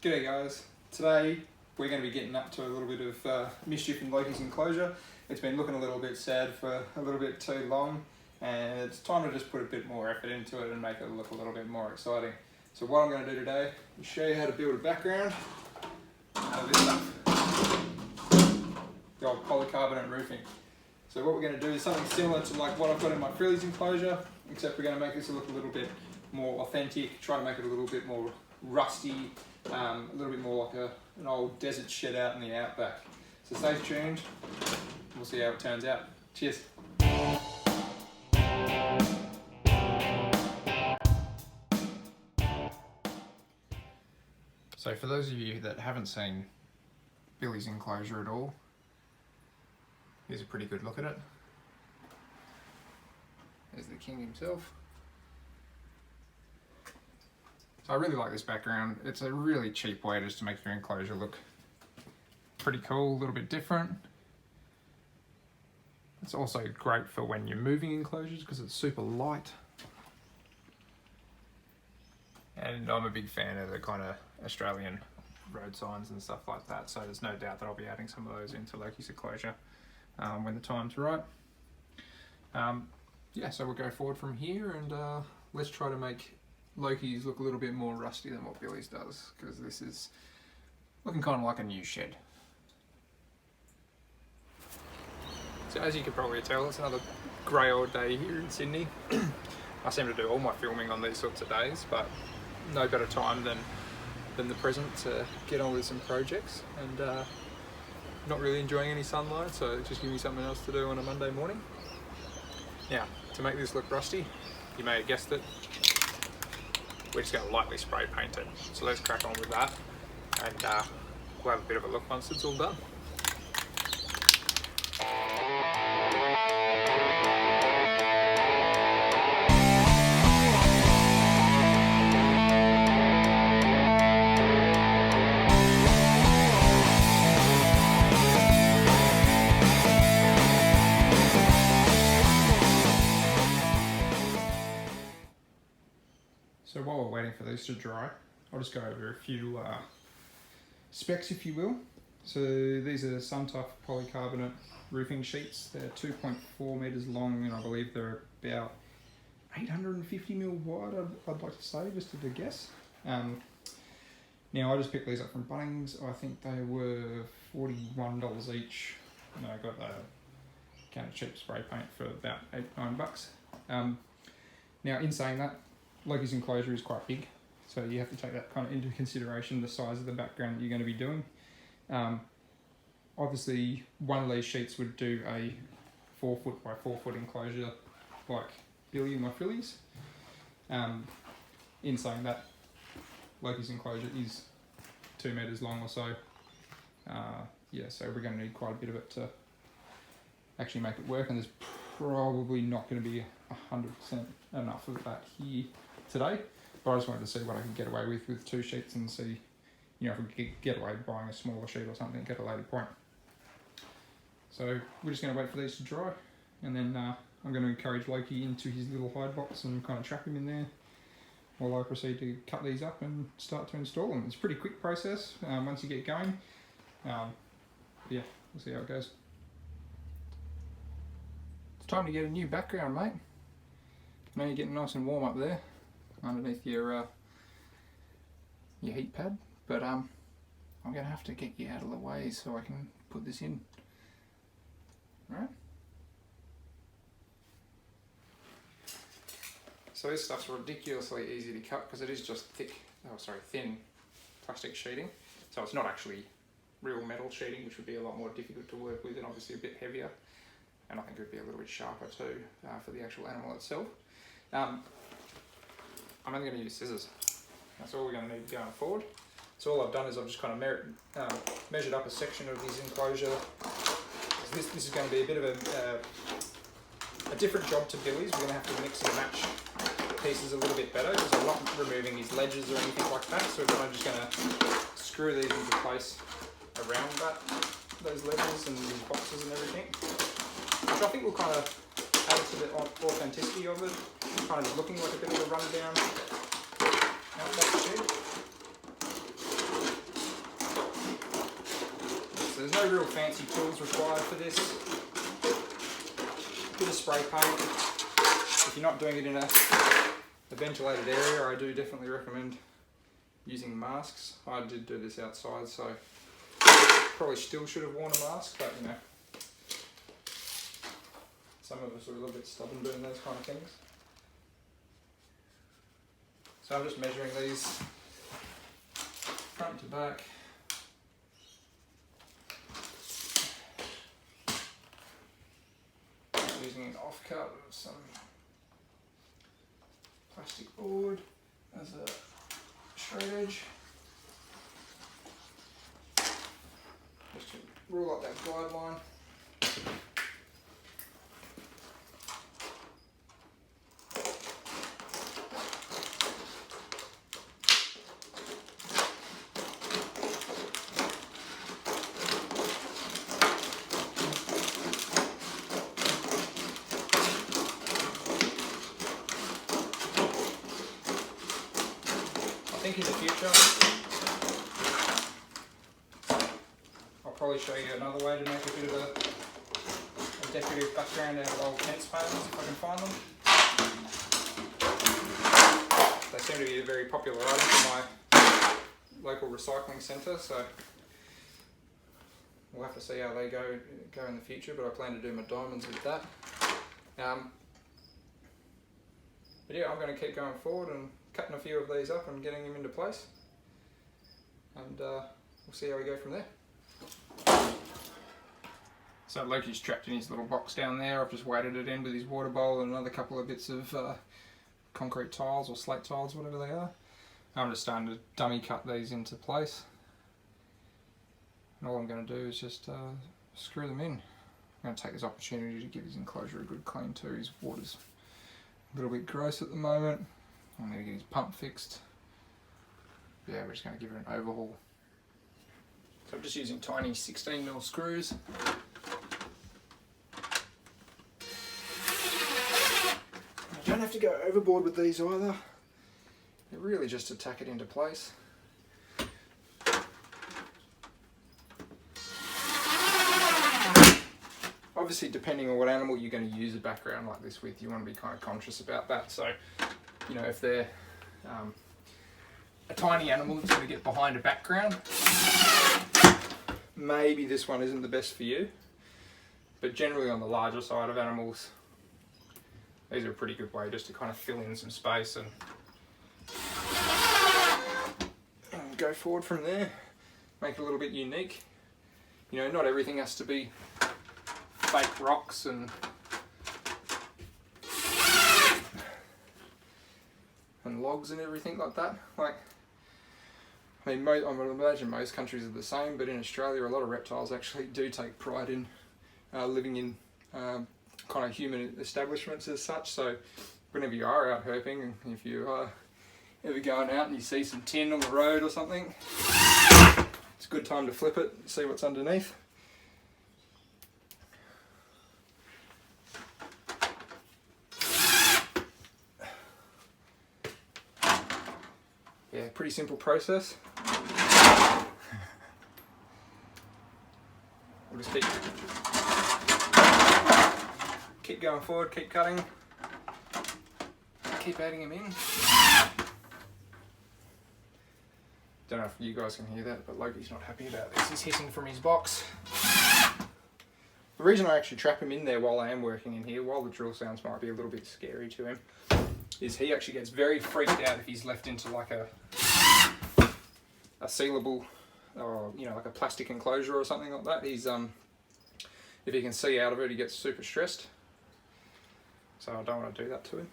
G'day guys, today we're going to be getting up to a little bit of mischief in Loki's enclosure. It's been looking a little bit sad for a little bit too long, and it's time to just put a bit more effort into it and make it look a little bit more exciting. So what I'm going to do today is show you how to build a background out of this stuff, the old polycarbonate roofing. So what we're going to do is something similar to like what I've got in my frillies enclosure, except we're going to make this look a little bit more authentic, try to make it a little bit more rusty, a little bit more like an old desert shed out in the outback. So stay tuned, we'll see how it turns out. Cheers. So for those of you that haven't seen Billy's enclosure at all, here's a pretty good look at it. There's the king himself. So I really like this background. It's a really cheap way just to make your enclosure look pretty cool, a little bit different. It's also great for when you're moving enclosures because it's super light. And I'm a big fan of the kind of Australian road signs and stuff like that, so there's no doubt that I'll be adding some of those into Loki's enclosure when the time's right. Yeah, so we'll go forward from here and let's try to make Loki's look a little bit more rusty than what Billy's does, because this is looking kind of like a new shed. So as you can probably tell, it's another grey old day here in Sydney. I seem to do all my filming on these sorts of days, but no better time than the present to get on with some projects, and not really enjoying any sunlight, so just give me something else to do on a Monday morning. Now, to make this look rusty, you may have guessed it, we're just going to lightly spray paint it. So let's crack on with that, and we'll have a bit of a look once it's all done. So while we're waiting for these to dry, I'll just go over a few specs, if you will. So these are Sun Tough polycarbonate roofing sheets. They're 2.4 metres long, and I believe they're about 850 mil wide, I'd like to say, just to guess. Now I just picked these up from Bunnings. I think they were $41 each, and I got a can of cheap spray paint for about $8-9. Now in saying that, Loki's enclosure is quite big, so you have to take that kind of into consideration, the size of the background that you're going to be doing. Obviously, one of these sheets would do a 4 foot by 4 foot enclosure like Billy and my frillies. In saying that, Loki's enclosure is 2 metres long or so. Yeah, so we're going to need quite a bit of it to actually make it work, and there's probably not going to be 100% enough of that here today, but I just wanted to see what I could get away with 2 sheets and see, you know, if we could get away with buying a smaller sheet or something at a later point. So we're just going to wait for these to dry, and then I'm going to encourage Loki into his little hide box and kind of trap him in there while I proceed to cut these up and start to install them. It's a pretty quick process once you get going. Yeah, we'll see how it goes. It's time to get a new background, mate. Now you're getting nice and warm up there underneath your heat pad, but I'm going to have to get you out of the way so I can put this in. Alright? So this stuff's ridiculously easy to cut because it is just thin plastic sheeting. So it's not actually real metal sheeting, which would be a lot more difficult to work with and obviously a bit heavier. And I think it would be a little bit sharper too for the actual animal itself. I'm only going to use scissors. That's all we're going to need going forward. So all I've done is I've just kind of measured up a section of his enclosure. So this is going to be a bit of a different job to Billy's. We're going to have to mix and match pieces a little bit better because I'm not removing his ledges or anything like that. So I'm just going to screw these into place around those ledges and these boxes and everything, which I think will kind of add to the authenticity of it, kind of looking like a bit of a rundown Outback shed. No real fancy tools required for this. Bit of spray paint. If you're not doing it in a ventilated area, I do definitely recommend using masks. I did do this outside, so probably still should have worn a mask, but you know, some of us are a little bit stubborn doing those kind of things. So I'm just measuring these front to back. Using an offcut of some plastic board as a straight edge. Just to rule up that guide line. I think in the future I'll probably show you another way to make a bit of a decorative background out of old fence panels if I can find them. They seem to be a very popular item for my local recycling centre, so we'll have to see how they go in the future, but I plan to do my diamonds with that. But yeah, I'm going to keep going forward and cutting a few of these up and getting them into place, and we'll see how we go from there. So Loki's trapped in his little box down there. I've just weighted it in with his water bowl and another couple of bits of concrete tiles or slate tiles, whatever they are. I'm just starting to dummy cut these into place, and all I'm going to do is just screw them in. I'm going to take this opportunity to give his enclosure a good clean too. His water's a little bit gross at the moment. I'm going to get his pump fixed. Yeah, we're just going to give it an overhaul. So I'm just using tiny 16mm screws. You don't have to go overboard with these either. They're really just to tack it into place. Obviously, depending on what animal you're going to use a background like this with, you want to be kind of conscious about that. So, you know, if they're a tiny animal that's going to get behind a background, maybe this one isn't the best for you. But generally on the larger side of animals, these are a pretty good way just to kind of fill in some space and go forward from there. Make it a little bit unique. You know, not everything has to be fake rocks and logs and everything like that. Like, I mean, I would imagine most countries are the same, but in Australia a lot of reptiles actually do take pride in living in kind of human establishments as such. So whenever you are out herping, and if you are ever going out and you see some tin on the road or something, it's a good time to flip it and see what's underneath. Yeah, pretty simple process. We'll just keep going forward, keep cutting, keep adding them in. Don't know if you guys can hear that, but Loki's not happy about this. He's hissing from his box. The reason I actually trap him in there while I am working in here, while the drill sounds might be a little bit scary to him, is he actually gets very freaked out if he's left into like a sealable, or you know, like a plastic enclosure or something like that. He's if he can see out of it, he gets super stressed. So I don't want to do that to him.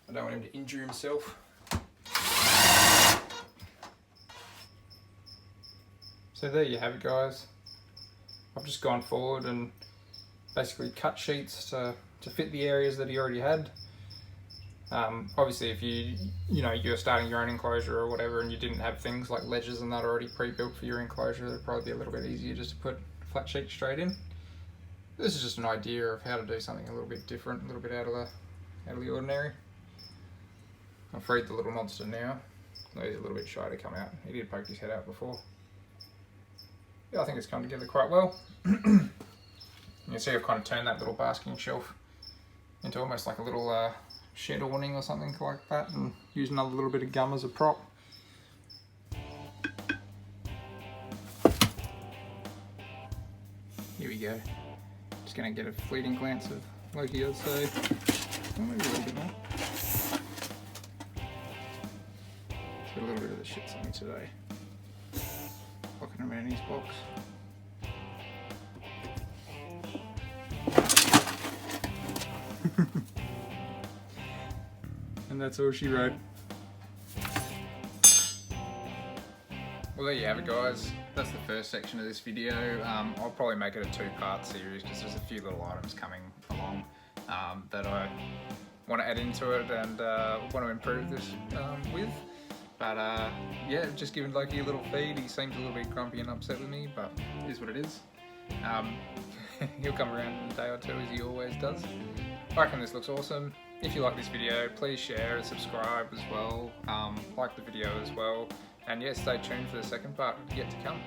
I don't want him to injure himself. So there you have it, guys. I've just gone forward and basically cut sheets to fit the areas that he already had. Obviously, if you're starting your own enclosure or whatever, and you didn't have things like ledges and that already pre-built for your enclosure, it'd probably be a little bit easier just to put flat sheets straight in. This is just an idea of how to do something a little bit different, a little bit out of the ordinary. I'll feed the little monster now. He's a little bit shy to come out. He did poke his head out before. Yeah, I think it's come together quite well. You can see I've kind of turned that little basking shelf into almost like a little shed awning or something like that, and use another little bit of gum as a prop. Here we go. Just going to get a fleeting glance of Loki, I'd say. Oh, maybe a little bit more. Got a little bit of the shits on me today. Locking him in his box. And that's all she wrote. Well, there you have it, guys. That's the first section of this video. I'll probably make it a two-part series because there's a few little items coming along that I want to add into it and want to improve this with. But yeah, just giving Loki a little feed. He seems a little bit grumpy and upset with me, but it is what it is. He'll come around in a day or two as he always does. I reckon this looks awesome. If you like this video, please share and subscribe as well. Like the video as well. And yeah, stay tuned for the second part yet to come.